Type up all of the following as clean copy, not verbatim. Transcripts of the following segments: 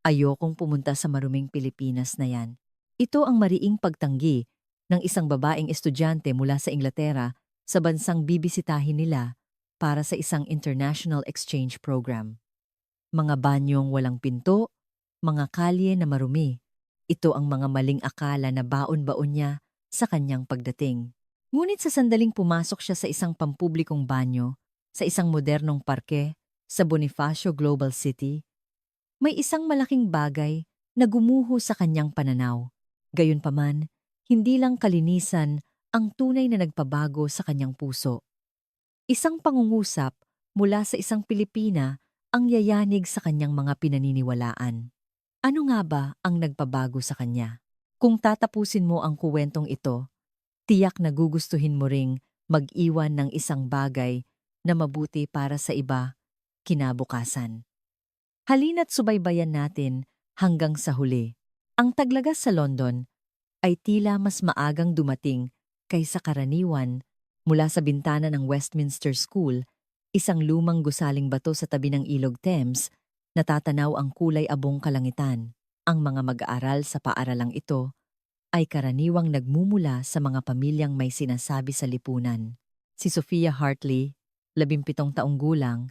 Ayokong pumunta sa maruming Pilipinas na yan. Ito ang mariing pagtanggi ng isang babaeng estudyante mula sa Inglaterra sa bansang bibisitahin nila para sa isang international exchange program. Mga banyong walang pinto, mga kalye na marumi. Ito ang mga maling akala na baon-baon niya sa kanyang pagdating. Ngunit sa sandaling pumasok siya sa isang pampublikong banyo, sa isang modernong parke, sa Bonifacio Global City, may isang malaking bagay na gumuho sa kanyang pananaw. Gayunpaman, hindi lang kalinisan ang tunay na nagpabago sa kanyang puso. Isang pangungusap mula sa isang Pilipina ang yayanig sa kanyang mga pinaniniwalaan. Ano nga ba ang nagpabago sa kanya? Kung tatapusin mo ang kuwentong ito, tiyak na gugustuhin mo ring mag-iwan ng isang bagay na mabuti para sa iba kinabukasan. Halina't subaybayan natin hanggang sa huli. Ang taglagas sa London ay tila mas maagang dumating kaysa karaniwan mula sa bintana ng Westminster School, isang lumang gusaling bato sa tabi ng Ilog Thames, natatanaw ang kulay abong kalangitan. Ang mga mag-aaral sa paaralang ito ay karaniwang nagmumula sa mga pamilyang may sinasabi sa lipunan. Si Sophia Hartley, 17 taong gulang,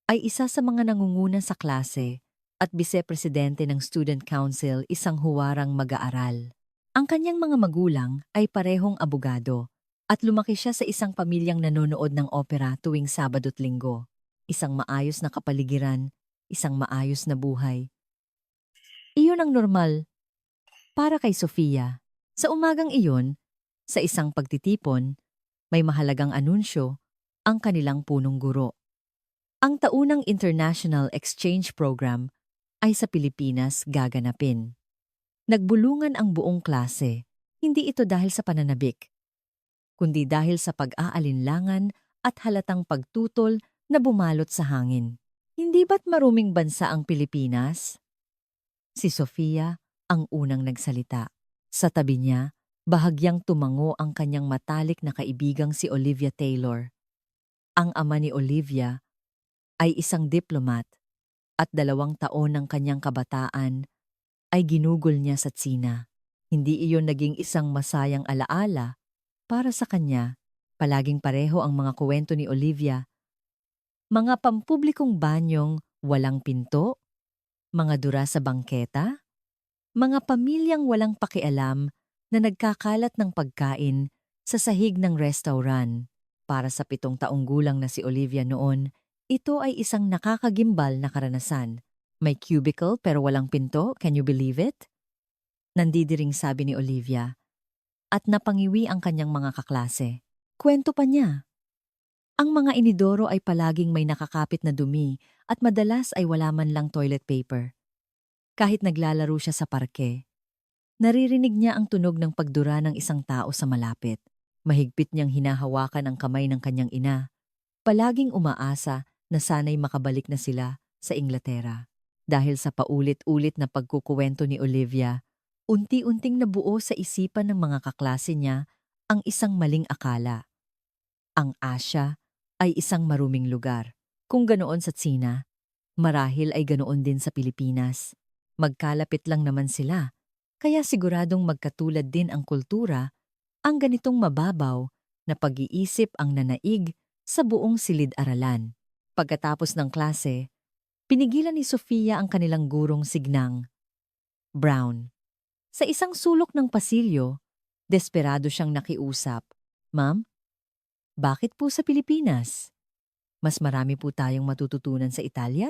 ay isa sa mga nangunguna sa klase at bise-presidente ng Student Council, isang huwarang mag-aaral. Ang kanyang mga magulang ay parehong abogado at lumaki siya sa isang pamilyang nanonood ng opera tuwing Sabado't Linggo. Isang maayos na kapaligiran, isang maayos na buhay. Iyon ang normal para kay Sofia. Sa umagang iyon, sa isang pagtitipon, may mahalagang anunsyo ang kanilang punong guro. Ang taunang International Exchange Program ay sa Pilipinas gaganapin. Nagbulungan ang buong klase, hindi ito dahil sa pananabik, kundi dahil sa pag-aalinlangan at halatang pagtutol na bumalot sa hangin. Hindi ba't maruming bansa ang Pilipinas? Si Sofia ang unang nagsalita. Sa tabi niya, bahagyang tumango ang kanyang matalik na kaibigang si Olivia Taylor. Ang ama ni Olivia ay isang diplomat at 2 taon ng kanyang kabataan ay ginugol niya sa Tsina. Hindi iyon naging isang masayang alaala para sa kanya. Palaging pareho ang mga kuwento ni Olivia. Mga pampublikong banyong walang pinto, mga dura sa bangketa, mga pamilyang walang pakialam na nagkakalat ng pagkain sa sahig ng restaurant. Para sa 7 taong gulang na si Olivia noon, ito ay isang nakakagimbal na karanasan. May cubicle pero walang pinto, can you believe it? Nandidiring sabi ni Olivia, at napangiwi ang kanyang mga kaklase. Kwento pa niya. Ang mga inidoro ay palaging may nakakapit na dumi at madalas ay wala man lang toilet paper. Kahit naglalaro siya sa parke, naririnig niya ang tunog ng pagdura ng isang tao sa malapit. Mahigpit niyang hinahawakan ang kamay ng kanyang ina, palaging umaasa na sana'y makabalik na sila sa Inglaterra. Dahil sa paulit-ulit na pagkukuwento ni Olivia, unti-unting nabuo sa isipan ng mga kaklase niya ang isang maling akala. Ang Asya ay isang maruming lugar. Kung ganoon sa Tsina, marahil ay ganoon din sa Pilipinas. Magkalapit lang naman sila, kaya siguradong magkatulad din ang kultura. Ang ganitong mababaw na pag-iisip ang nanaig sa buong silid-aralan. Pagkatapos ng klase, pinigilan ni Sofia ang kanilang gurong signang, Brown. Sa isang sulok ng pasilyo, desperado siyang nakiusap. Ma'am, bakit po sa Pilipinas? Mas marami po tayong matututunan sa Italia?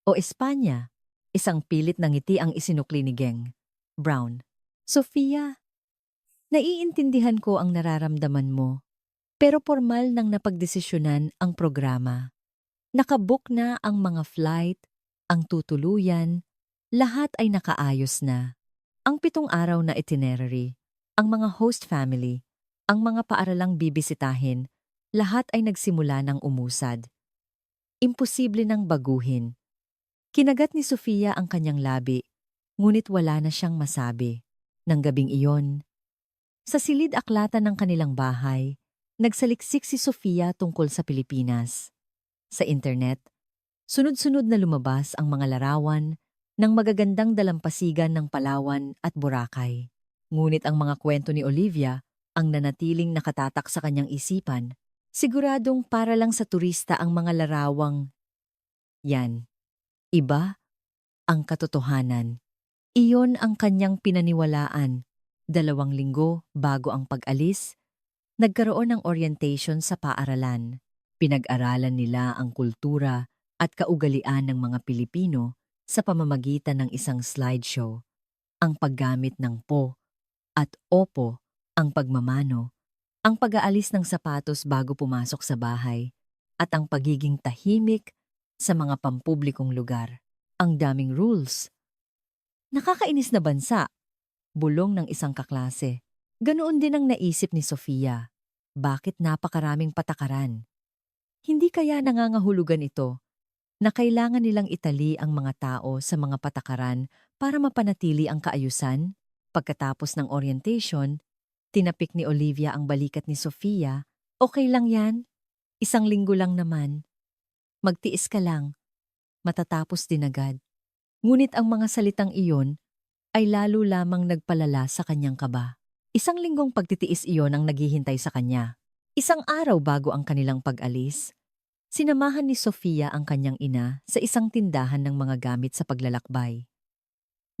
O Espanya? Isang pilit na ngiti ang isinukli ni Geng. Brown. Sofia, naiintindihan ko ang nararamdaman mo, pero formal nang napagdesisyonan ang programa. Nakabook na ang mga flight, ang tutuluyan, lahat ay nakaayos na. Ang 7 araw na itinerary, ang mga host family, ang mga paaralang bibisitahin, lahat ay nagsimula ng umusad. Imposible nang baguhin. Kinagat ni Sofia ang kanyang labi, ngunit wala na siyang masabi. Nang gabing iyon, sa silid-aklatan ng kanilang bahay, nagsaliksik si Sofia tungkol sa Pilipinas. Sa internet, sunod-sunod na lumabas ang mga larawan ng magagandang dalampasigan ng Palawan at Boracay. Ngunit ang mga kwento ni Olivia ang nanatiling nakatatak sa kanyang isipan. Siguradong para lang sa turista ang mga larawang yan. Iba ang katotohanan. Iyon ang kanyang pinaniwalaan. 2 linggo bago ang pag-alis, nagkaroon ng orientation sa paaralan. Pinag-aralan nila ang kultura at kaugalian ng mga Pilipino sa pamamagitan ng isang slideshow, ang paggamit ng po at opo, ang pagmamano, ang pag-aalis ng sapatos bago pumasok sa bahay, at ang pagiging tahimik sa mga pampublikong lugar. Ang daming rules. Nakakainis na bansa, bulong ng isang kaklase. Ganoon din ang naisip ni Sofia. Bakit napakaraming patakaran? Hindi kaya nangangahulugan ito na kailangan nilang itali ang mga tao sa mga patakaran para mapanatili ang kaayusan? Pagkatapos ng orientation, tinapik ni Olivia ang balikat ni Sofia. Okay lang yan. 1 linggo lang naman. Magtiis ka lang. Matatapos din agad. Ngunit ang mga salitang iyon ay lalo lamang nagpalala sa kanyang kaba. 1 linggong pagtitiis iyon ang naghihintay sa kanya. 1 araw bago ang kanilang pag-alis, sinamahan ni Sofia ang kanyang ina sa isang tindahan ng mga gamit sa paglalakbay.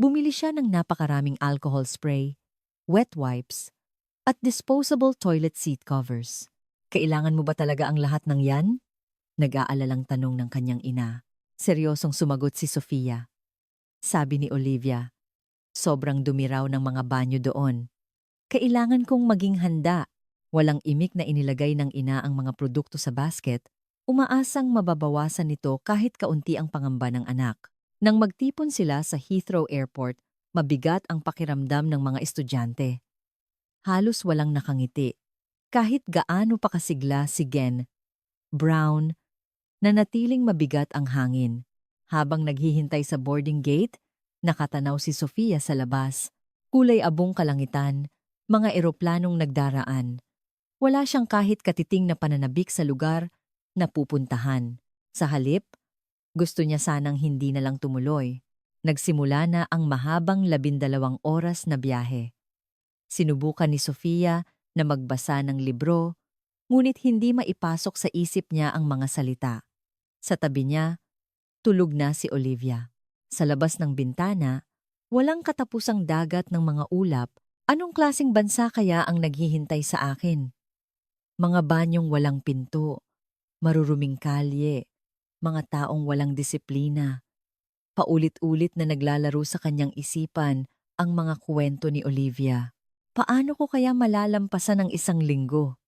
Bumili siya ng napakaraming alcohol spray, wet wipes, at disposable toilet seat covers. Kailangan mo ba talaga ang lahat ng yan? Nag-aalalang tanong ng kanyang ina. Seryosong sumagot si Sofia. Sabi ni Olivia, sobrang dumi raw ng mga banyo doon. Kailangan kong maging handa. Walang imik na inilagay ng ina ang mga produkto sa basket, umaasang mababawasan nito kahit kaunti ang pangamba ng anak. Nang magtipon sila sa Heathrow Airport, mabigat ang pakiramdam ng mga estudyante. Halos walang nakangiti. Kahit gaano pa kasigla si Gen Brown, nanatiling mabigat ang hangin. Habang naghihintay sa boarding gate, nakatanaw si Sofia sa labas. Kulay abong kalangitan, mga eroplanong nagdaraan. Wala siyang kahit katiting na pananabik sa lugar na pupuntahan. Sa halip, gusto niya sanang hindi na lang tumuloy. Nagsimula na ang mahabang 12 oras na biyahe. Sinubukan ni Sofia na magbasa ng libro, ngunit hindi maipasok sa isip niya ang mga salita. Sa tabi niya, tulog na si Olivia. Sa labas ng bintana, walang katapusang dagat ng mga ulap. Anong klaseng bansa kaya ang naghihintay sa akin? Mga banyong walang pinto, maruruming kalye, mga taong walang disiplina. Paulit-ulit na naglalaro sa kanyang isipan ang mga kwento ni Olivia. Paano ko kaya malalampasan ang 1 linggo?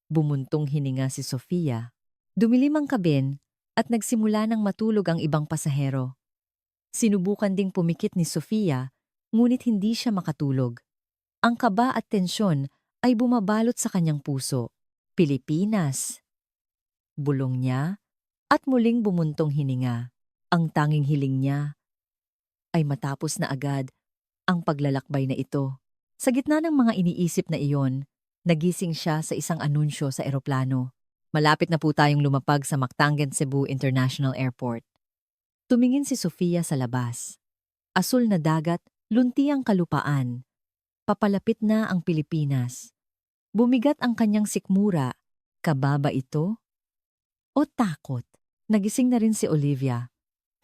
Bumuntong hininga si Sofia. Dumilim ang kabin at nagsimula ng matulog ang ibang pasahero. Sinubukan ding pumikit ni Sofia, ngunit hindi siya makatulog. Ang kaba at tensyon ay bumabalot sa kanyang puso. Pilipinas. Bulong niya at muling bumuntong hininga. Ang tanging hiling niya ay matapos na agad ang paglalakbay na ito. Sa gitna ng mga iniisip na iyon, nagising siya sa isang anunsyo sa eroplano. Malapit na po tayong lumapag sa Mactangan Cebu International Airport. Tumingin si Sofia sa labas. Asul na dagat, lunti ang kalupaan. Papalapit na ang Pilipinas. Bumigat ang kanyang sikmura. Kaba ba ito? O takot? Nagising na rin si Olivia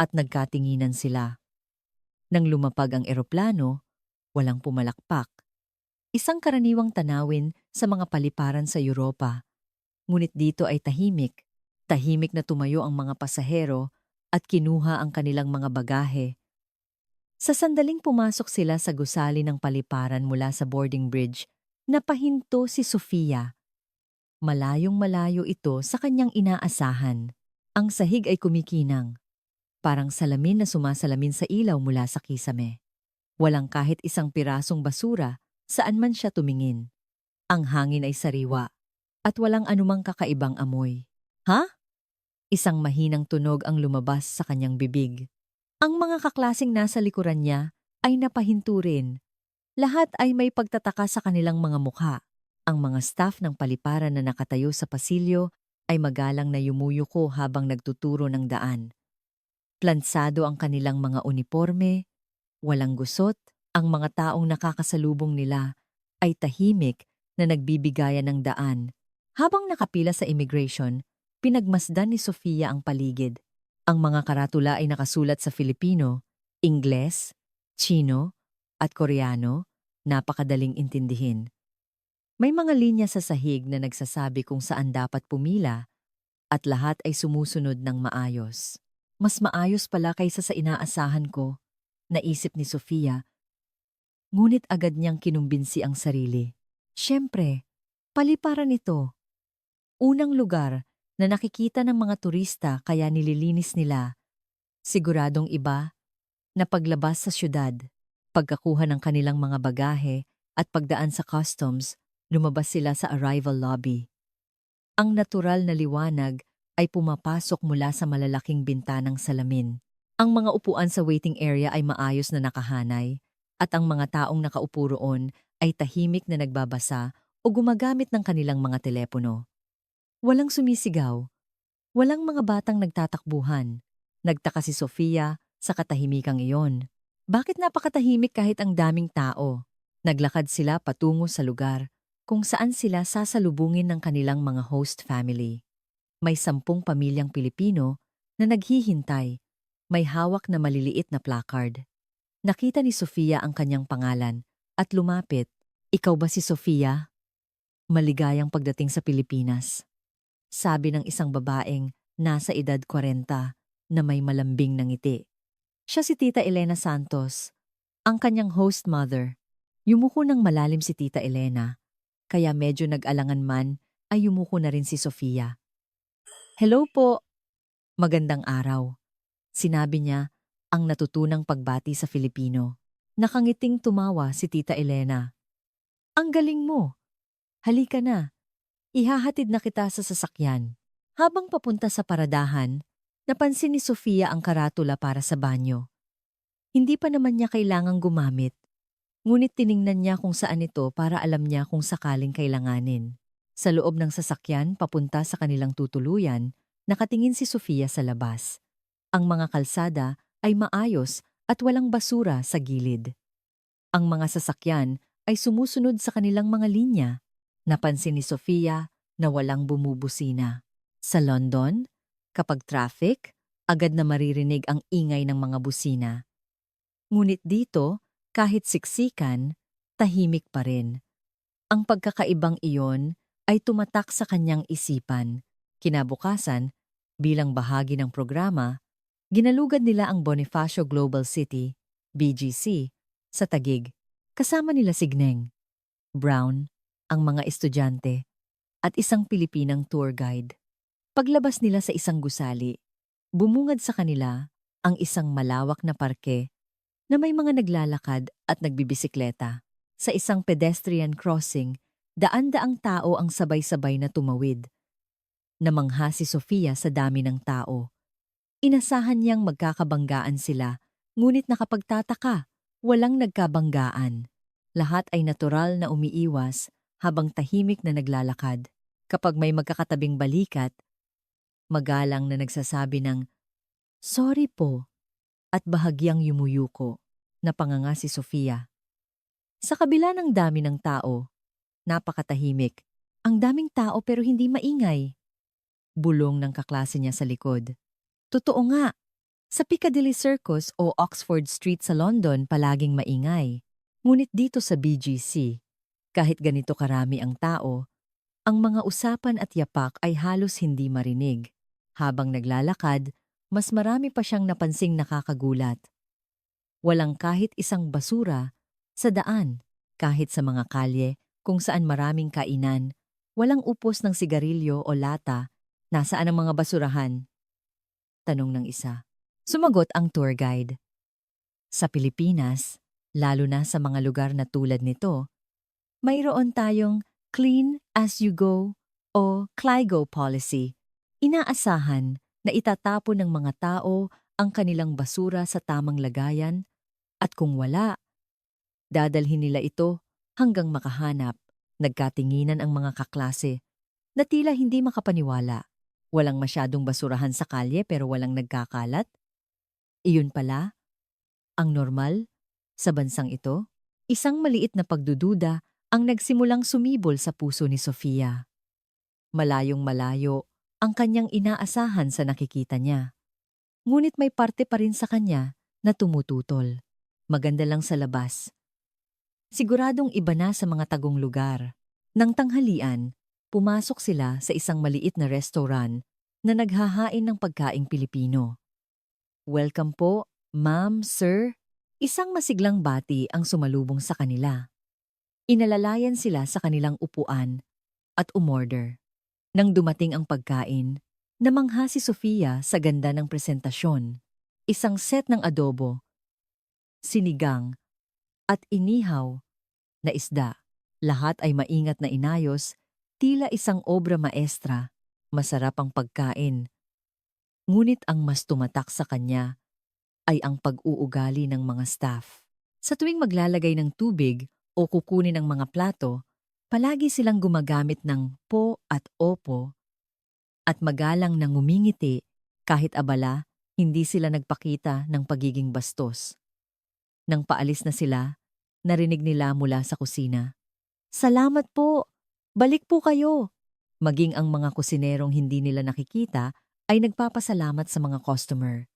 at nagkatinginan sila. Nang lumapag ang eroplano, walang pumalakpak. Isang karaniwang tanawin sa mga paliparan sa Europa. Ngunit dito ay tahimik. Tahimik na tumayo ang mga pasahero at kinuha ang kanilang mga bagahe. Sa sandaling pumasok sila sa gusali ng paliparan mula sa boarding bridge, napahinto si Sofia. Malayong malayo ito sa kanyang inaasahan. Ang sahig ay kumikinang. Parang salamin na sumasalamin sa ilaw mula sa kisame. Walang kahit isang pirasong basura saan man siya tumingin. Ang hangin ay sariwa at walang anumang kakaibang amoy. Ha? Isang mahinang tunog ang lumabas sa kanyang bibig. Ang mga kaklasing nasa likuran niya ay napahinto rin. Lahat ay may pagtataka sa kanilang mga mukha. Ang mga staff ng paliparan na nakatayo sa pasilyo ay magalang na yumuyuko habang nagtuturo ng daan. Plansado ang kanilang mga uniporme, walang gusot, ang mga taong nakakasalubong nila ay tahimik na nagbibigayan ng daan. Habang nakapila sa immigration, pinagmasdan ni Sofia ang paligid. Ang mga karatula ay nakasulat sa Filipino, Ingles, Chino, at Koreano, napakadaling intindihin. May mga linya sa sahig na nagsasabi kung saan dapat pumila at lahat ay sumusunod ng maayos. Mas maayos pala kaysa sa inaasahan ko, naisip ni Sofia, ngunit agad niyang kinumbinsi ang sarili. Siyempre, paliparan ito. Unang lugar na nakikita ng mga turista kaya nililinis nila. Siguradong iba na paglabas sa syudad, pagkakuha ng kanilang mga bagahe at pagdaan sa customs, lumabas sila sa arrival lobby. Ang natural na liwanag ay pumapasok mula sa malalaking bintanang salamin. Ang mga upuan sa waiting area ay maayos na nakahanay at ang mga taong nakaupo roon ay tahimik na nagbabasa o gumagamit ng kanilang mga telepono. Walang sumisigaw, walang mga batang nagtatakbuhan. Nagtaka si Sofia sa katahimikang iyon. Bakit napakatahimik kahit ang daming tao? Naglakad sila patungo sa lugar kung saan sila sasalubungin ng kanilang mga host family. May 10 pamilyang Pilipino na naghihintay, may hawak na maliliit na placard. Nakita ni Sofia ang kanyang pangalan at lumapit. Ikaw ba si Sofia? Maligayang pagdating sa Pilipinas. Sabi ng isang babaeng nasa edad 40 na may malambing na ngiti. Siya si Tita Elena Santos, ang kanyang host mother. Yumuko ng malalim si Tita Elena, kaya medyo nag-alangan man ay yumuko na rin si Sofia. Hello po! Magandang araw. Sinabi niya ang natutunang pagbati sa Filipino. Nakangiting tumawa si Tita Elena. Ang galing mo! Halika na! Ihahatid na kita sa sasakyan. Habang papunta sa paradahan, napansin ni Sofia ang karatula para sa banyo. Hindi pa naman niya kailangang gumamit, ngunit tiningnan niya kung saan ito para alam niya kung sakaling kailanganin. Sa loob ng sasakyan papunta sa kanilang tutuluyan, nakatingin si Sofia sa labas. Ang mga kalsada ay maayos at walang basura sa gilid. Ang mga sasakyan ay sumusunod sa kanilang mga linya. Napansin ni Sofia na walang bumubusina. Sa London, kapag traffic, agad na maririnig ang ingay ng mga busina. Ngunit dito, kahit siksikan, tahimik pa rin. Ang pagkakaibang iyon ay tumatak sa kanyang isipan. Kinabukasan, bilang bahagi ng programa, ginalugad nila ang Bonifacio Global City, BGC, sa Taguig. Kasama nila si Gneng, Brown, ang mga estudyante, at isang Pilipinang tour guide. Paglabas nila sa isang gusali, bumungad sa kanila ang isang malawak na parke na may mga naglalakad at nagbibisikleta. Sa isang pedestrian crossing, daan-daang tao ang sabay-sabay na tumawid. Namangha si Sofia sa dami ng tao. Inasahan niyang magkakabanggaan sila, ngunit nakapagtataka, walang nagkabanggaan. Lahat ay natural na umiiwas habang tahimik na naglalakad. Kapag may magkakatabing balikat, magalang na nagsasabi ng, "Sorry po," at bahagyang yumuyuko, napanganga si Sofia. Sa kabila ng dami ng tao, napakatahimik. Ang daming tao pero hindi maingay. Bulong ng kaklase niya sa likod. Totoo nga, sa Piccadilly Circus o Oxford Street sa London palaging maingay. Ngunit dito sa BGC, kahit ganito karami ang tao, ang mga usapan at yapak ay halos hindi marinig. Habang naglalakad, mas marami pa siyang napansing nakakagulat. Walang kahit isang basura sa daan, kahit sa mga kalye kung saan maraming kainan, walang upos ng sigarilyo o lata. Nasaan ang mga basurahan? Tanong ng isa. Sumagot ang tour guide. Sa Pilipinas, lalo na sa mga lugar na tulad nito, mayroon tayong clean as you go o CLYGO policy. Inaasahan na itatapon ng mga tao ang kanilang basura sa tamang lagayan at kung wala, dadalhin nila ito hanggang makahanap. Nagkatinginan ang mga kaklase na tila hindi makapaniwala. Walang masyadong basurahan sa kalye pero walang nagkakalat. Iyon pala, ang normal sa bansang ito? Isang maliit na pagdududa ang nagsimulang sumibol sa puso ni Sofia. Malayong malayo ang kanyang inaasahan sa nakikita niya. Ngunit may parte pa rin sa kanya na tumututol. Maganda lang sa labas. Siguradong iba na sa mga tagong lugar. Nang tanghalian, pumasok sila sa isang maliit na restaurant na naghahain ng pagkaing Pilipino. Welcome po, ma'am, sir. Isang masiglang bati ang sumalubong sa kanila. Inalalayan sila sa kanilang upuan at umorder. Nang dumating ang pagkain, namangha si Sofia sa ganda ng presentasyon. Isang set ng adobo, sinigang, at inihaw na isda. Lahat ay maingat na inayos, tila isang obra maestra. Masarap ang pagkain. Ngunit ang mas tumatak sa kanya ay ang pag-uugali ng mga staff. Sa tuwing maglalagay ng tubig o kukunin ng mga plato, palagi silang gumagamit ng po at opo at magalang na ngumingiti kahit abala, hindi sila nagpakita ng pagiging bastos. Nang paalis na sila, narinig nila mula sa kusina, "Salamat po! Balik po kayo!" Maging ang mga kusinerong hindi nila nakikita ay nagpapasalamat sa mga customer.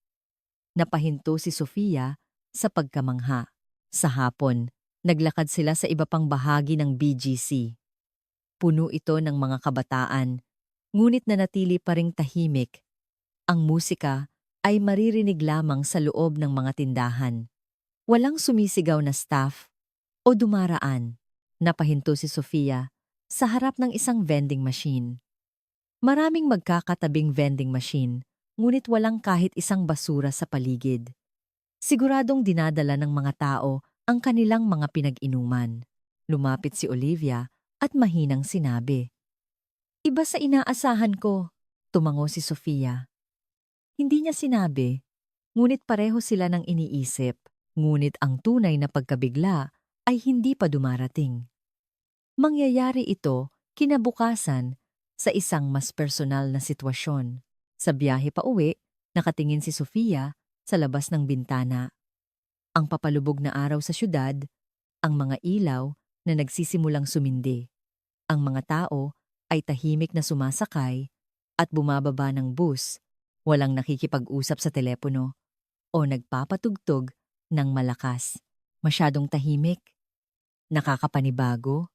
Napahinto si Sofia sa pagkamangha. Sa hapon, naglakad sila sa iba pang bahagi ng BGC. Puno ito ng mga kabataan, ngunit nanatili pa ring tahimik. Ang musika ay maririnig lamang sa loob ng mga tindahan. Walang sumisigaw na staff o dumaraan. Napahinto si Sofia sa harap ng isang vending machine. Maraming magkakatabing vending machine, ngunit walang kahit isang basura sa paligid. Siguradong dinadala ng mga tao ang kanilang mga pinag-inuman. Lumapit si Olivia at mahinang sinabi, "Iba sa inaasahan ko." Tumango si Sofia. Hindi niya sinabi, ngunit pareho sila ng iniisip. Ngunit ang tunay na pagkabigla ay hindi pa dumarating. Mangyayari ito kinabukasan sa isang mas personal na sitwasyon. Sa biyahe pa uwi, nakatingin si Sofia sa labas ng bintana. Ang papalubog na araw sa syudad, ang mga ilaw na nagsisimulang sumindi. Ang mga tao ay tahimik na sumasakay at bumababa ng bus, walang nakikipag-usap sa telepono o nagpapatugtog ng malakas. Masyadong tahimik, nakakapanibago,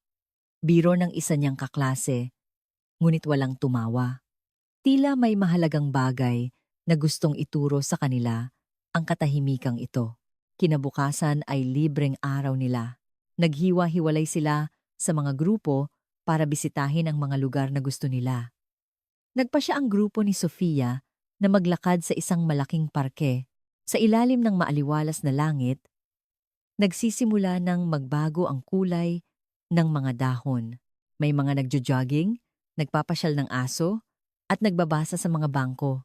biro ng isa niyang kaklase, ngunit walang tumawa. Tila may mahalagang bagay na gustong ituro sa kanila ang katahimikang ito. Kinabukasan ay libreng araw nila. Naghiwa-hiwalay sila sa mga grupo para bisitahin ang mga lugar na gusto nila. Nagpasya ang grupo ni Sofia na maglakad sa isang malaking parke. Sa ilalim ng maaliwalas na langit, nagsisimula ng magbago ang kulay ng mga dahon. May mga nagjo-jogging, nagpapasyal ng aso, at nagbabasa sa mga bangko.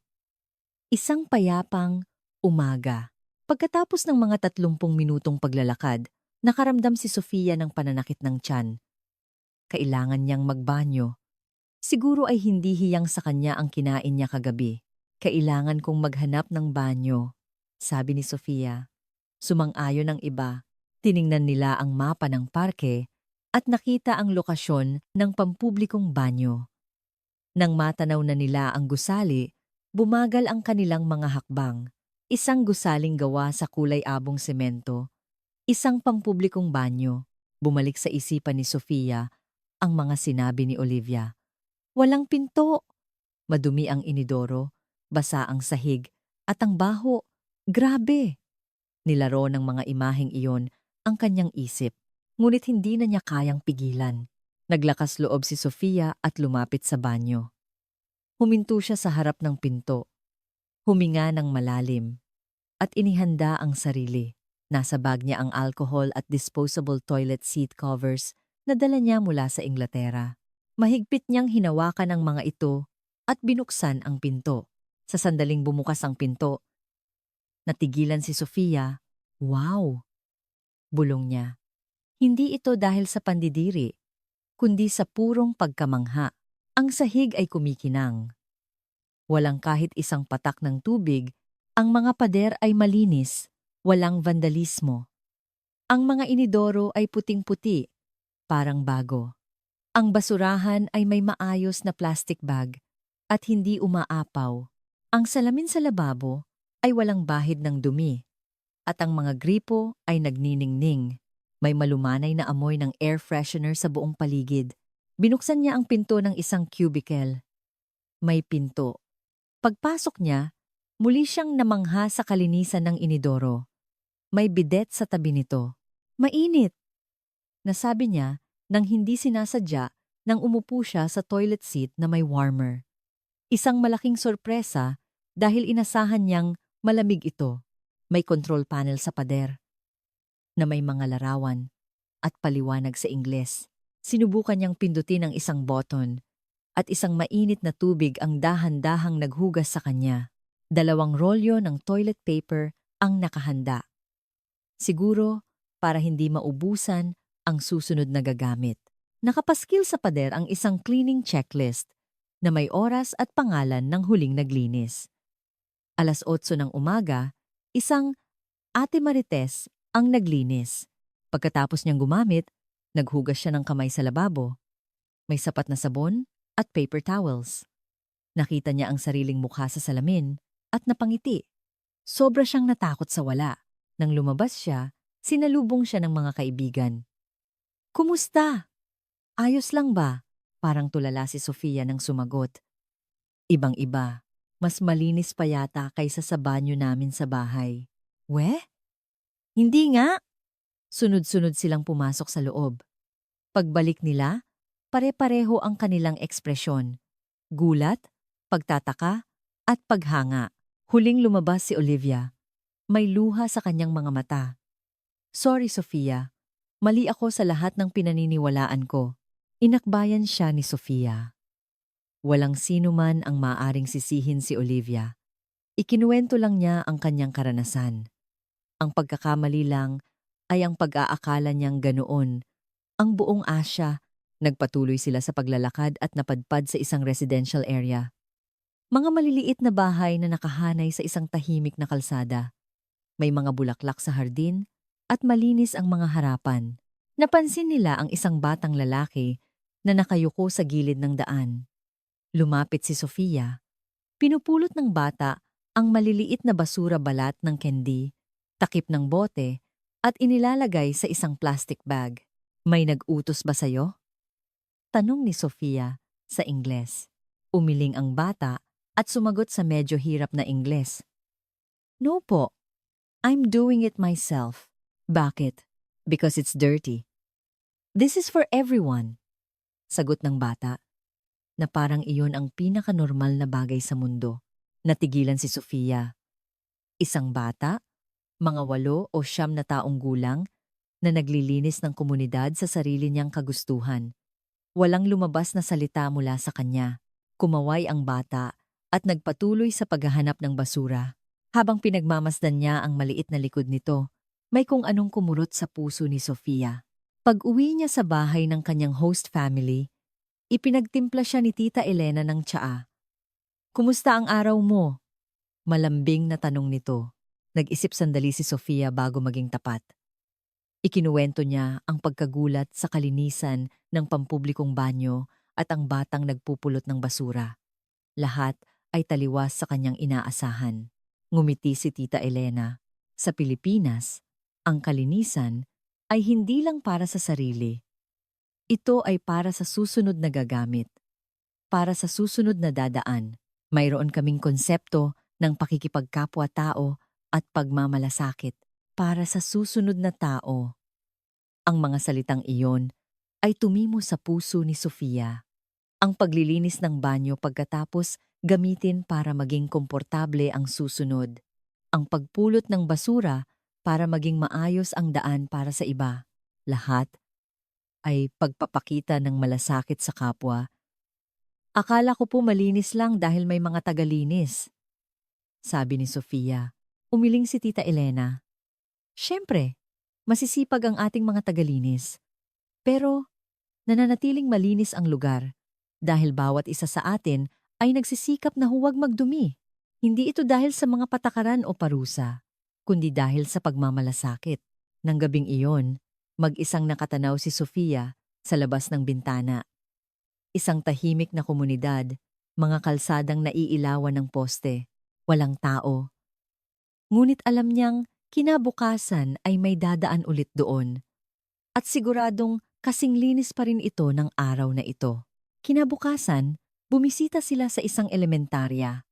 Isang payapang umaga. Pagkatapos ng mga 30 minutong paglalakad, nakaramdam si Sofia ng pananakit ng tiyan. Kailangan niyang magbanyo. Siguro ay hindi hiyang sa kanya ang kinain niya kagabi. Kailangan kong maghanap ng banyo, sabi ni Sofia. Sumang-ayon ang iba. Tiningnan nila ang mapa ng parke at nakita ang lokasyon ng pampublikong banyo. Nang matanaw na nila ang gusali, bumagal ang kanilang mga hakbang. Isang gusaling gawa sa kulay abong semento. Isang pampublikong banyo. Bumalik sa isipan ni Sofia ang mga sinabi ni Olivia. Walang pinto. Madumi ang inidoro, basa ang sahig, at ang baho. Grabe! Nilaro ng mga imaheng iyon ang kanyang isip, ngunit hindi na niya kayang pigilan. Naglakas loob si Sofia at lumapit sa banyo. Huminto siya sa harap ng pinto. Huminga ng malalim. At inihanda ang sarili. Nasa bag niya ang alcohol at disposable toilet seat covers na dala niya mula sa Inglaterra. Mahigpit niyang hinawakan ang mga ito at binuksan ang pinto. Sa sandaling bumukas ang pinto, natigilan si Sofia. Wow! Bulong niya. Hindi ito dahil sa pandidiri, kundi sa purong pagkamangha. Ang sahig ay kumikinang. Walang kahit isang patak ng tubig Ang mga pader ay malinis, walang vandalismo. Ang mga inidoro ay puting-puti, parang bago. Ang basurahan ay may maayos na plastic bag at hindi umaapaw. Ang salamin sa lababo ay walang bahid ng dumi at ang mga gripo ay nagniningning. May malumanay na amoy ng air freshener sa buong paligid. Binuksan niya ang pinto ng isang cubicle. May pinto. Pagpasok niya, muli siyang namangha sa kalinisan ng inidoro. May bidet sa tabi nito. Mainit! Nasabi niya nang hindi sinasadya nang umupo siya sa toilet seat na may warmer. Isang malaking sorpresa dahil inasahan niyang malamig ito. May control panel sa pader na may mga larawan at paliwanag sa Ingles. Sinubukan niyang pindutin ang isang button at isang mainit na tubig ang dahan-dahang naghugas sa kanya. 2 rolyo ng toilet paper ang nakahanda. Siguro para hindi maubusan ang susunod na gagamit. Nakapaskil sa pader ang isang cleaning checklist na may oras at pangalan ng huling naglinis. 8:00 ng umaga, isang Ate Marites ang naglinis. Pagkatapos niyang gumamit, naghugas siya ng kamay sa lababo. May sapat na sabon at paper towels. Nakita niya ang sariling mukha sa salamin at napangiti. Sobra siyang natakot sa wala. Nang lumabas siya, sinalubong siya ng mga kaibigan. Kumusta? Ayos lang ba? Parang tulala si Sofia nang sumagot. Ibang-iba. Mas malinis pa yata kaysa sa banyo namin sa bahay. Weh? Hindi nga. Sunod-sunod silang pumasok sa loob. Pagbalik nila, pare-pareho ang kanilang ekspresyon. Gulat, pagtataka, at paghanga. Huling lumabas si Olivia. May luha sa kanyang mga mata. Sorry, Sofia. Mali ako sa lahat ng pinaniniwalaan ko. Inakbayan siya ni Sofia. Walang sino man ang maaring sisihin si Olivia. Ikinuwento lang niya ang kanyang karanasan. Ang pagkakamali lang ay ang pag-aakala niyang ganoon. Ang buong Asya, nagpatuloy sila sa paglalakad at napadpad sa isang residential area. Mga maliliit na bahay na nakahanay sa isang tahimik na kalsada. May mga bulaklak sa hardin at malinis ang mga harapan. Napansin nila ang isang batang lalaki na nakayuko sa gilid ng daan. Lumapit si Sofia. Pinupulot ng bata ang maliliit na basura balat ng candy, takip ng bote, at inilalagay sa isang plastic bag. May nag-utos ba sa'yo? Tanong ni Sofia sa Ingles. Umiling ang bata at sumagot sa medyo hirap na Ingles. No po. I'm doing it myself. Bakit? Because it's dirty. This is for everyone. Sagot ng bata, na parang iyon ang pinakanormal na bagay sa mundo. Natigilan si Sofia. Isang bata, mga 8 o 9 na taong gulang, na naglilinis ng komunidad sa sarili niyang kagustuhan. Walang lumabas na salita mula sa kanya. Kumaway ang bata at nagpatuloy sa paghahanap ng basura. Habang pinagmamasdan niya ang maliit na likod nito, may kung anong kumurot sa puso ni Sofia. Pag-uwi niya sa bahay ng kanyang host family, ipinagtimpla siya ni Tita Elena ng tsaa. Kumusta ang araw mo? Malambing na tanong nito. Nag-isip sandali si Sofia bago maging tapat. Ikinuwento niya ang pagkagulat sa kalinisan ng pampublikong banyo at ang batang nagpupulot ng basura. Lahat ay taliwas sa kanyang inaasahan. Ngumiti si Tita Elena. Sa Pilipinas, ang kalinisan ay hindi lang para sa sarili. Ito ay para sa susunod na gagamit. Para sa susunod na dadaan. Mayroon kaming konsepto ng pakikipagkapwa-tao at pagmamalasakit para sa susunod na tao. Ang mga salitang iyon ay tumimo sa puso ni Sofia. Ang paglilinis ng banyo pagkatapos gamitin para maging komportable ang susunod. Ang pagpulot ng basura para maging maayos ang daan para sa iba. Lahat ay pagpapakita ng malasakit sa kapwa. Akala ko po malinis lang dahil may mga tagalinis, sabi ni Sofia. Umiling si Tita Elena. Siyempre, masisipag ang ating mga tagalinis. Pero, nananatiling malinis ang lugar dahil bawat isa sa atin ay nagsisikap na huwag magdumi. Hindi ito dahil sa mga patakaran o parusa, kundi dahil sa pagmamalasakit. Nang gabing iyon, mag-isang nakatanaw si Sofia sa labas ng bintana. Isang tahimik na komunidad, mga kalsadang naiilawan ng poste, walang tao. Ngunit alam niyang kinabukasan ay may dadaan ulit doon. At siguradong kasing linis pa rin ito ng araw na ito. Kinabukasan, bumisita sila sa isang elementarya.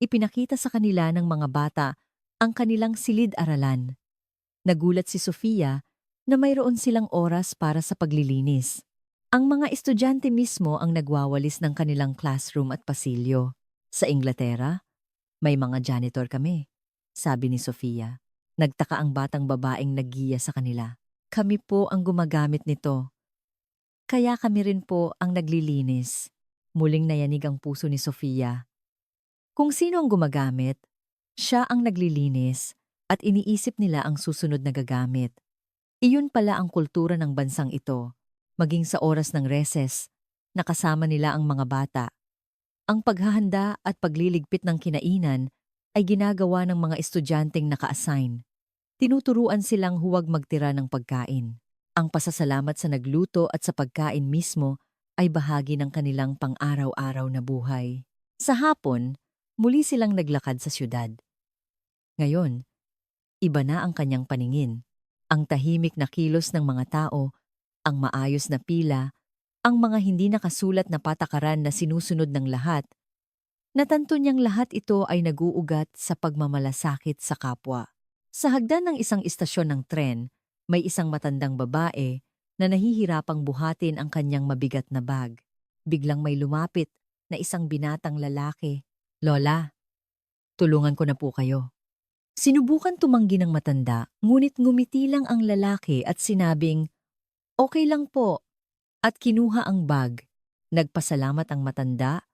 Ipinakita sa kanila ng mga bata ang kanilang silid-aralan. Nagulat si Sofia na mayroon silang oras para sa paglilinis. Ang mga estudyante mismo ang nagwawalis ng kanilang classroom at pasilyo. Sa Inglaterra, may mga janitor kami, sabi ni Sofia. Nagtaka ang batang babaeng naggiya sa kanila. Kami po ang gumagamit nito. Kaya kami rin po ang naglilinis. Muling nayanig ang puso ni Sofia. Kung sino ang gumagamit, siya ang naglilinis at iniisip nila ang susunod na gagamit. Iyon pala ang kultura ng bansang ito, maging sa oras ng recess, nakasama nila ang mga bata. Ang paghahanda at pagliligpit ng kinainan ay ginagawa ng mga estudyanteng naka-assign. Tinuturuan silang huwag magtira ng pagkain. Ang pasasalamat sa nagluto at sa pagkain mismo ay bahagi ng kanilang pang-araw-araw na buhay. Sa hapon, muli silang naglakad sa syudad. Ngayon, iba na ang kanyang paningin. Ang tahimik na kilos ng mga tao, ang maayos na pila, ang mga hindi nakasulat na patakaran na sinusunod ng lahat. Natanto niyang lahat ito ay naguugat sa pagmamalasakit sa kapwa. Sa hagdan ng isang istasyon ng tren, may isang matandang babae na nahihirapang buhatin ang kanyang mabigat na bag. Biglang may lumapit na isang binatang lalaki. Lola, tulungan ko na po kayo. Sinubukan tumanggi ng matanda, ngunit ngumiti lang ang lalaki at sinabing, "Okay lang po," at kinuha ang bag. Nagpasalamat ang matanda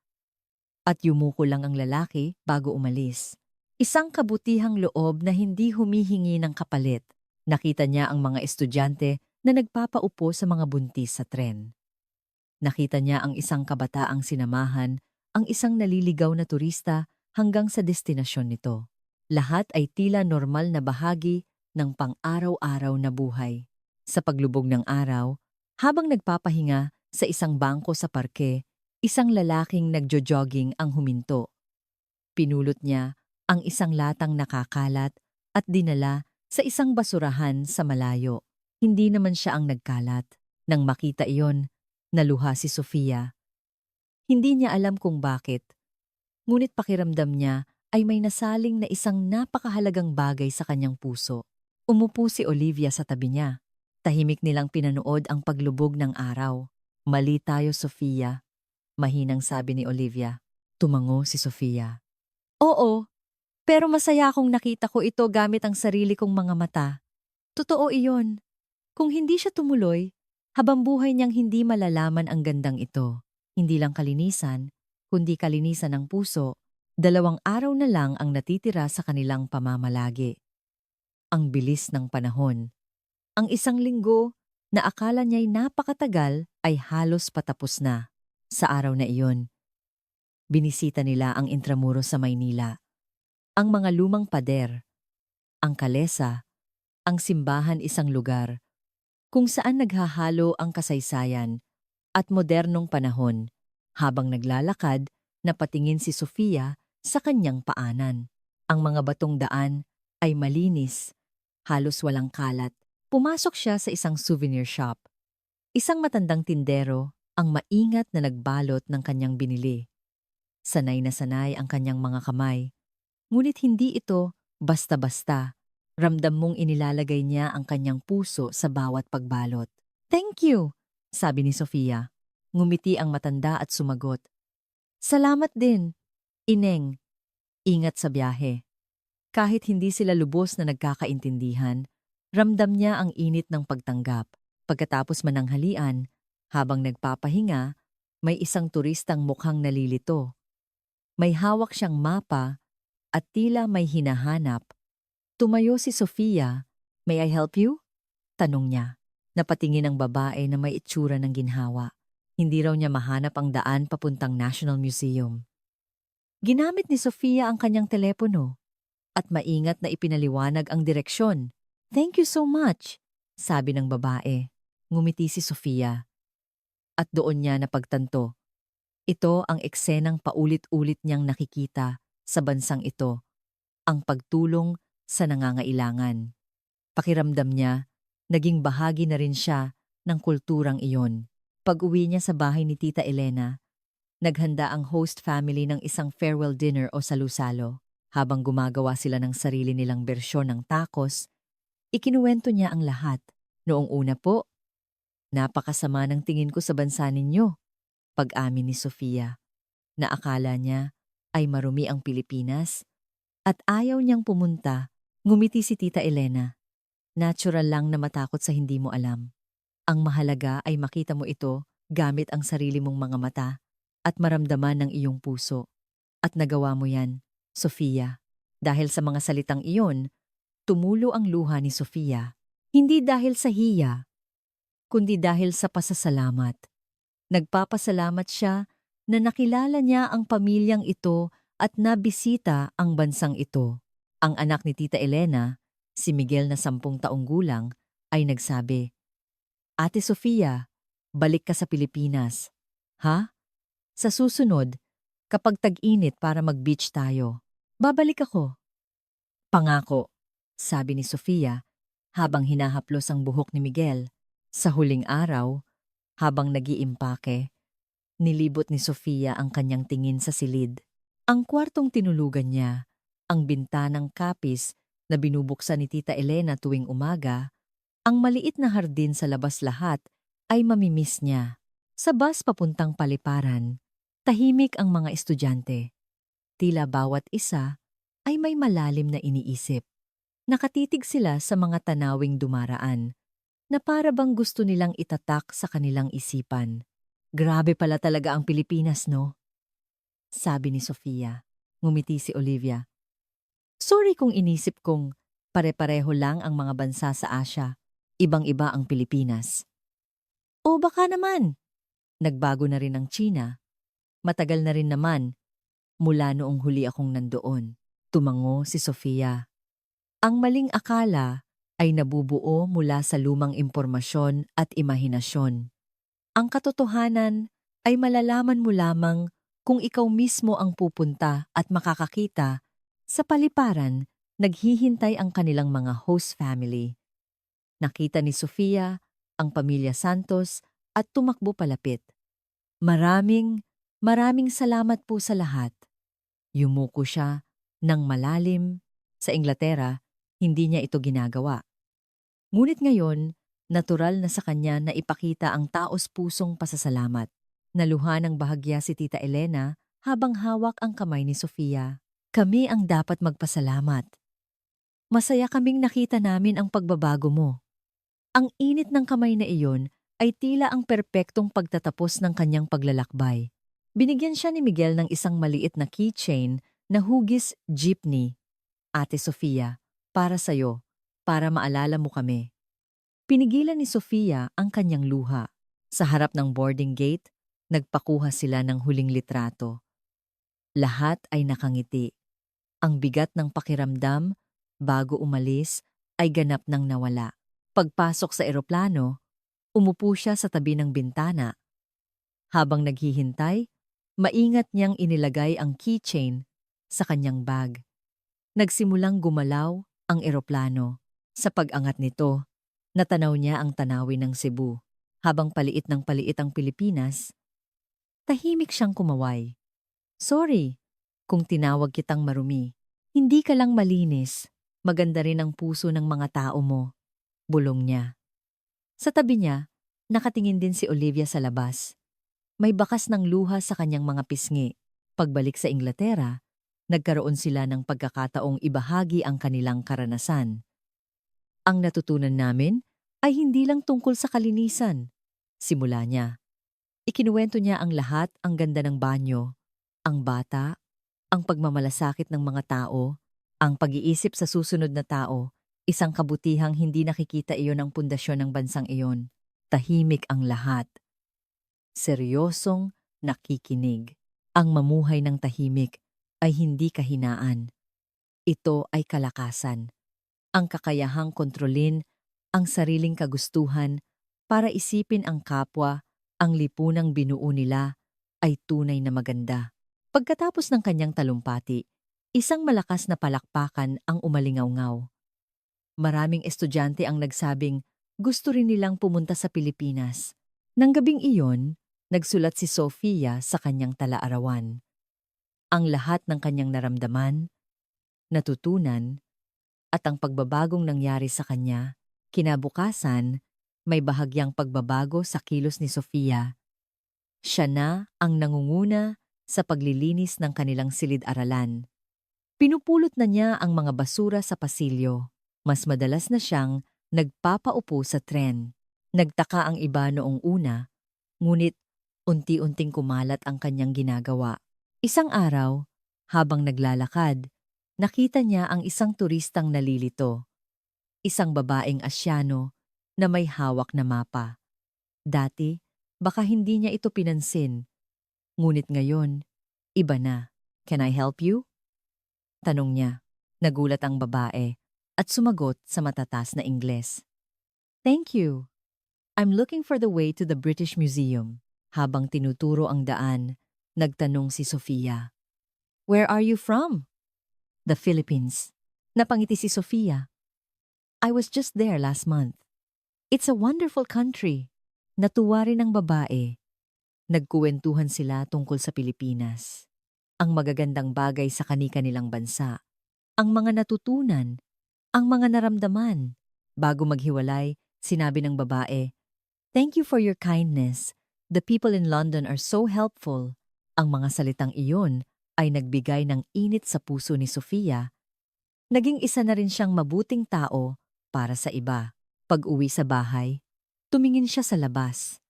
at yumuko lang ang lalaki bago umalis. Isang kabutihang loob na hindi humihingi ng kapalit. Nakita niya ang mga estudyante na nagpapaupo sa mga buntis sa tren. Nakita niya ang isang kabataang sinamahan, ang isang naliligaw na turista hanggang sa destinasyon nito. Lahat ay tila normal na bahagi ng pang-araw-araw na buhay. Sa paglubog ng araw, habang nagpapahinga sa isang bangko sa parke, isang lalaking nagjo-jogging ang huminto. Pinulot niya ang isang latang nakakalat at dinala sa isang basurahan sa malayo. Hindi naman siya ang nagkalat. Nang makita iyon, naluha si Sofia. Hindi niya alam kung bakit, ngunit pakiramdam niya ay may nasaling na isang napakahalagang bagay sa kanyang puso. Umupo si Olivia sa tabi niya. Tahimik nilang pinanood ang paglubog ng araw. "Mali tayo, Sofia," mahinang sabi ni Olivia. Tumango si Sofia. "Oo, pero masaya akong nakita ko ito gamit ang sarili kong mga mata. Totoo iyon. Kung hindi siya tumuloy, habang buhay niyang hindi malalaman ang gandang ito. Hindi lang kalinisan, kundi kalinisan ng puso. 2 araw na lang ang natitira sa kanilang pamamalagi. Ang bilis ng panahon. Ang 1 linggo na akala niya'y napakatagal ay halos patapos na. Sa araw na iyon, binisita nila ang Intramuros sa Maynila. Ang mga lumang pader, ang kalesa, ang simbahan, isang lugar kung saan naghahalo ang kasaysayan at modernong panahon. Habang naglalakad, napatingin si Sofia sa kanyang paanan. Ang mga batong daan ay malinis, halos walang kalat. Pumasok siya sa isang souvenir shop. Isang matandang tindero ang maingat na nagbalot ng kanyang binili. Sanay na sanay ang kanyang mga kamay. Ngunit hindi ito basta-basta. Ramdam mong inilalagay niya ang kanyang puso sa bawat pagbalot. "Thank you," sabi ni Sofia. Ngumiti ang matanda at sumagot, "Salamat din, Ineng. Ingat sa biyahe." Kahit hindi sila lubos na nagkakaintindihan, ramdam niya ang init ng pagtanggap. Pagkatapos mananghalian, habang nagpapahinga, may isang turistang mukhang nalilito. May hawak siyang mapa at tila may hinahanap. Tumayo si Sofia. "May I help you?" tanong niya. Napatingin ang babae na may itsura ng ginhawa. Hindi raw niya mahanap ang daan papuntang National Museum. Ginamit ni Sofia ang kanyang telepono at maingat na ipinaliwanag ang direksyon. "Thank you so much," sabi ng babae. Ngumiti si Sofia at doon niya napagtanto. Ito ang eksenang paulit-ulit niyang nakikita sa bansang ito, ang pagtulong sa nangangailangan. Pakiramdam niya, naging bahagi na rin siya ng kulturang iyon. Pag-uwi niya sa bahay ni Tita Elena, naghanda ang host family ng isang farewell dinner o salusalo. Habang gumagawa sila ng sarili nilang bersyon ng tacos, ikinuwento niya ang lahat. "Noong una po, napakasama ng tingin ko sa bansa ninyo," pag-amin ni Sofia, na akala niya ay marumi ang Pilipinas at ayaw niyang pumunta. Ngumiti si Tita Elena. "Natural lang na matakot sa hindi mo alam. Ang mahalaga ay makita mo ito gamit ang sarili mong mga mata at maramdaman ng iyong puso. At nagawa mo yan, Sofia." Dahil sa mga salitang iyon, tumulo ang luha ni Sofia. Hindi dahil sa hiya, kundi dahil sa pasasalamat. Nagpapasalamat siya na nakilala niya ang pamilyang ito at nabisita ang bansang ito. Ang anak ni Tita Elena, si Miguel na 10 taong gulang, ay nagsabi, "Ate Sofia, balik ka sa Pilipinas." "Ha? Sa susunod, kapag tag-init para mag-beach tayo, babalik ako." "Pangako," sabi ni Sofia habang hinahaplos ang buhok ni Miguel. Sa huling araw, habang nag-iimpake, nilibot ni Sofia ang kanyang tingin sa silid. Ang kwartong tinulugan niya, ang bintanang kapis na binubuksan ni Tita Elena tuwing umaga, ang maliit na hardin sa labas, lahat ay mamimiss niya. Sa bus papuntang Paliparan, tahimik ang mga estudyante. Tila bawat isa ay may malalim na iniisip. Nakatitig sila sa mga tanawing dumaraan, na para bang gusto nilang itatak sa kanilang isipan. "Grabe pala talaga ang Pilipinas, no?" sabi ni Sofia. Ngumiti si Olivia. "Sorry kung inisip kong pare-pareho lang ang mga bansa sa Asia. Ibang-iba ang Pilipinas." "O baka naman, nagbago na rin ang China. Matagal na rin naman, mula noong huli akong nandoon." Tumango si Sofia. Ang maling akala ay nabubuo mula sa lumang impormasyon at imahinasyon. Ang katotohanan ay malalaman mo lamang kung ikaw mismo ang pupunta at makakakita. Sa Paliparan, naghihintay ang kanilang mga host family. Nakita ni Sofia ang pamilya Santos at tumakbo palapit. Maraming salamat po sa lahat." Yumuko siya ng malalim. Sa Inglaterra, hindi niya ito ginagawa. Ngunit ngayon, natural na sa kanya na ipakita ang taos-pusong pasasalamat. Naluha ng bahagya si Tita Elena habang hawak ang kamay ni Sofia. "Kami ang dapat magpasalamat. Masaya kaming nakita namin ang pagbabago mo." Ang init ng kamay na iyon ay tila ang perpektong pagtatapos ng kanyang paglalakbay. Binigyan siya ni Miguel ng isang maliit na keychain na hugis jeepney. "Ate Sofia, para sa'yo, para maalala mo kami." Pinigilan ni Sofia ang kanyang luha. Sa harap ng boarding gate, nagpakuha sila ng huling litrato. Lahat ay nakangiti. Ang bigat ng pakiramdam bago umalis ay ganap nang nawala. Pagpasok sa eroplano, umupo siya sa tabi ng bintana. Habang naghihintay, maingat niyang inilagay ang keychain sa kanyang bag. Nagsimulang gumalaw ang eroplano. Sa pag-angat nito, natanaw niya ang tanawin ng Cebu. Habang paliit ng paliit ang Pilipinas, tahimik siyang kumaway. "Sorry kung tinawag kitang marumi. Hindi ka lang malinis. Maganda rin ang puso ng mga tao mo." Bulong niya. Sa tabi niya, nakatingin din si Olivia sa labas. May bakas ng luha sa kanyang mga pisngi. Pagbalik sa Inglaterra, nagkaroon sila ng pagkakataong ibahagi ang kanilang karanasan. "Ang natutunan namin ay hindi lang tungkol sa kalinisan." Simula niya. Ikinuwento niya ang lahat, ang ganda ng banyo, ang bata, ang pagmamalasakit ng mga tao, ang pag-iisip sa susunod na tao, isang kabutihang hindi nakikita iyon ang pundasyon ng bansang iyon. Tahimik ang lahat. Seryosong nakikinig. Ang mamuhay ng tahimik ay hindi kahinaan. Ito ay kalakasan. Ang kakayahang kontrolin ang sariling kagustuhan para isipin ang kapwa, ang lipunang binuo nila ay tunay na maganda. Pagkatapos ng kanyang talumpati, isang malakas na palakpakan ang umalingaw-ngaw. Maraming estudyante ang nagsabing gusto rin nilang pumunta sa Pilipinas. Nang gabing iyon, nagsulat si Sofia sa kanyang talaarawan. Ang lahat ng kanyang naramdaman, natutunan, at ang pagbabagong nangyari sa kanya, kinabukasan, may bahagyang pagbabago sa kilos ni Sofia. Siya na ang nangunguna sa paglilinis ng kanilang silid-aralan. Pinupulot na niya ang mga basura sa pasilyo. Mas madalas na siyang nagpapaupo sa tren. Nagtaka ang iba noong una, ngunit unti-unting kumalat ang kanyang ginagawa. Isang araw, habang naglalakad, nakita niya ang isang turistang nalilito. Isang babaeng Asyano na may hawak na mapa. Dati, baka hindi niya ito pinansin. Ngunit ngayon, iba na. "Can I help you?" Tanong niya. Nagulat ang babae at sumagot sa matatas na Ingles. "Thank you. I'm looking for the way to the British Museum." Habang tinuturo ang daan, nagtanong si Sofia. "Where are you from?" "The Philippines." Napangiti si Sofia. "I was just there last month. It's a wonderful country." Natuwa rin ang babae. Nagkuwentuhan sila tungkol sa Pilipinas. Ang magagandang bagay sa kani-kanilang bansa. Ang mga natutunan. Ang mga naramdaman. Bago maghiwalay, sinabi ng babae, "Thank you for your kindness. The people in London are so helpful." Ang mga salitang iyon ay nagbigay ng init sa puso ni Sofia. Naging isa na rin siyang mabuting tao para sa iba. Pag-uwi sa bahay, tumingin siya sa labas.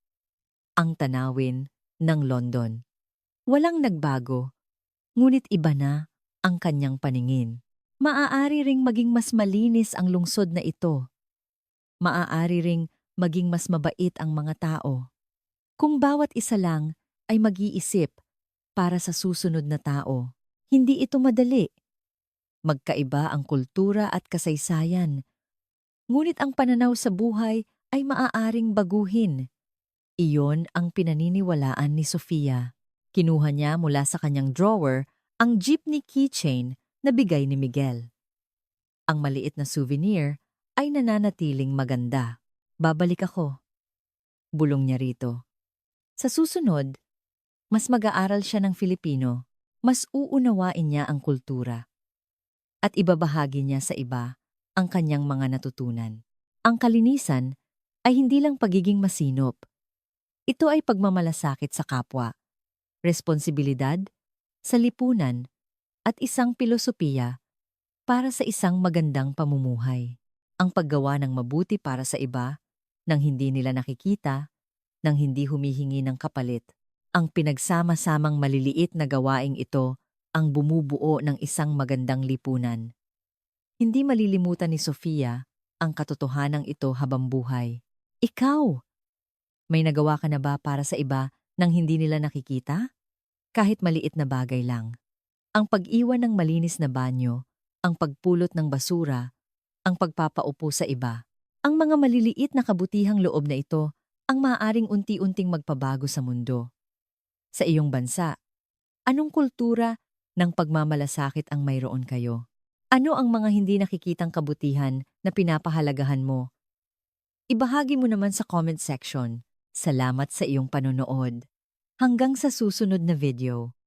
Ang tanawin ng London. Walang nagbago, ngunit iba na ang kanyang paningin. Maaari ring maging mas malinis ang lungsod na ito. Maaari ring maging mas mabait ang mga tao. Kung bawat isa lang ay mag-iisip para sa susunod na tao. Hindi ito madali. Magkaiba ang kultura at kasaysayan. Ngunit ang pananaw sa buhay ay maaaring baguhin. Iyon ang pinaniniwalaan ni Sofia. Kinuha niya mula sa kanyang drawer ang jeepney keychain na bigay ni Miguel. Ang maliit na souvenir ay nananatiling maganda. "Babalik ako," bulong niya rito. Sa susunod, mas mag-aaral siya ng Filipino, mas uunawain niya ang kultura. At ibabahagi niya sa iba ang kanyang mga natutunan. Ang kalinisan ay hindi lang pagiging masinop. Ito ay pagmamalasakit sa kapwa, responsibilidad sa lipunan, at isang pilosopiya para sa isang magandang pamumuhay. Ang paggawa ng mabuti para sa iba, nang hindi nila nakikita, nang hindi humihingi ng kapalit. Ang pinagsama-samang maliliit na gawaing ito ang bumubuo ng isang magandang lipunan. Hindi malilimutan ni Sofia ang katotohanang ito habang buhay. Ikaw, may nagawa ka na ba para sa iba nang hindi nila nakikita? Kahit maliit na bagay lang. Ang pag-iwan ng malinis na banyo, ang pagpulot ng basura, ang pagpapaupo sa iba. Ang mga maliliit na kabutihang loob na ito ang maaaring unti-unting magpabago sa mundo. Sa iyong bansa, anong kultura ng pagmamalasakit ang mayroon kayo? Ano ang mga hindi nakikitang kabutihan na pinapahalagahan mo? Ibahagi mo naman sa comment section. Salamat sa iyong panonood. Hanggang sa susunod na video.